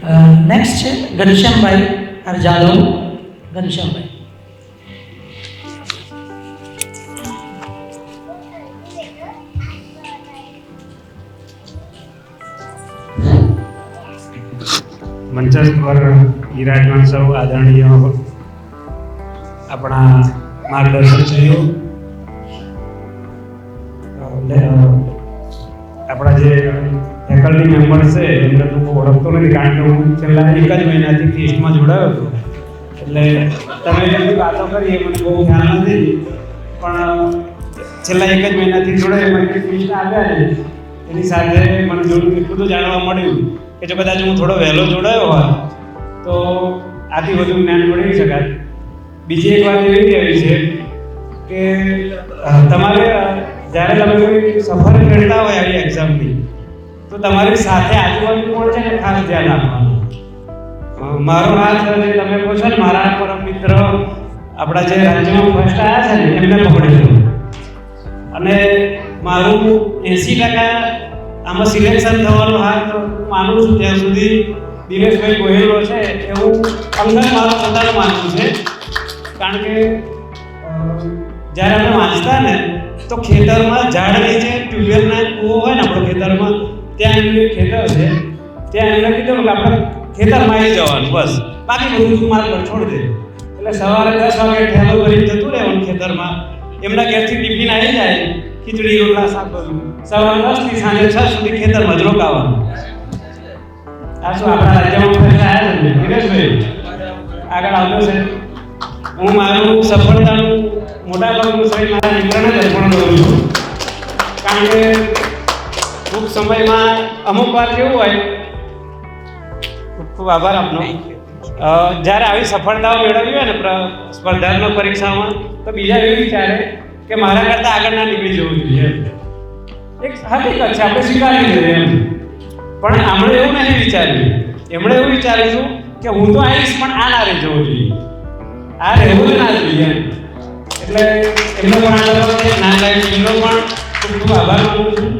Next છે ઘનશ્યામભાઈ જાદવ. ઘનશ્યામભાઈ. મંચસ્થ પર વિરાજમાન સૌ આદરણીય આપણા માર્ગદર્શકશ્રીઓ, આપણા જે ફેકલ્ટી મેમ્બર છે એમને તો ઓળખતો નથી, કારણ કે હું છેલ્લા 1 જ મહિનાથી ટેસ્ટમાં જોડાયો હતો. એટલે તમે જેમની વાતો કરી એ મને બહુ ખ્યાલ નથી, પણ છેલ્લા 1 જ મહિનાથી જોડાય મને ટેસ્ટ આવ્યા ને એની સાથે મને જોડું એટલું તો જાણવા મળ્યું કે જો કદાચ હું થોડો વહેલો જોડાયો હોત તો આથી વધુ જ્ઞાન મેળવી શકાત. બીજી એક વાત એવી કહેવી છે કે તમારે જ્યારે તમે કોઈ સફર કરતા હોય આવી એક્ઝામની, તો તમારી સાથે આજુબાજુ કોણ છે ને ખાસ ધ્યાન આપવાનું. મારો હાથ જે તમે કહો છો ને, મારા પરમ મિત્ર આપણા જે રાજ્યમાં ફર્સ્ટ આવ્યા છે ને એમને પકડેલો, અને મારું 80% આમાં સિલેક્શન થવાનો હાથ માનું છું ત્યાં સુધી દિનેશભાઈ ગોહિલનો છે એવું અંગત મારું પોતાનું માનવું છે. કારણ કે જ્યારે અમે વાંચતા ને તો ખેતરમાં ઝાડ નીચે ટ્યુબવેલના કૂવો હોય ને આપણો ખેતરમાં, ત્યાં એમનું ખેતર છે, ત્યાં એમને કીધું કે આપણે ખેતરમાં આવી જવાનું, બસ બાકી બધું મારા પર છોડી દે. એટલે સવારે 10 વાગે ઠેલો ભરીને જતું રહેવાનું ખેતરમાં. એમના ઘેરથી ટિફિન આવી જાય, ખીચડી રોટલા શાક બધું, સવારે 10 થી સાંજે 6 સુધી ખેતરમાં જ રોકાવાનું. આ શું આપણા રાજ્યમાં ફર્સ્ટ આવ્યા છે દિનેશભાઈ, આગળ આવતો છે. હું મારું સફળતાનું મોટા ભાગનું શ્રેય મારા મિત્રને જ અર્પણ કરું છું. કારણ કે ટૂંક સમયમાં અમુક વાર કેવું હોય, ખૂબ ખૂબ આભાર આપનો, જ્યારે આવી સફળતાઓ મેળવવી હોય ને સ્પર્ધાત્મક પરીક્ષામાં, તો બીજા એવું વિચારે કે મારા કરતાં આગળ ના નીકળી જવું જોઈએ. એક હકીકત છે, આપણે સ્વીકારી લઈએ એમ. પણ આપણે એવું નથી વિચાર્યું. એમણે એવું વિચાર્યું કે હું તો આવીશ પણ આ ના રહી જવું જોઈએ, આ રહેવું જ ના જોઈએ. એટલે એમનો પણ આ ના લાગે, એમનો પણ ખૂબ ખૂબ આભાર માનું છું.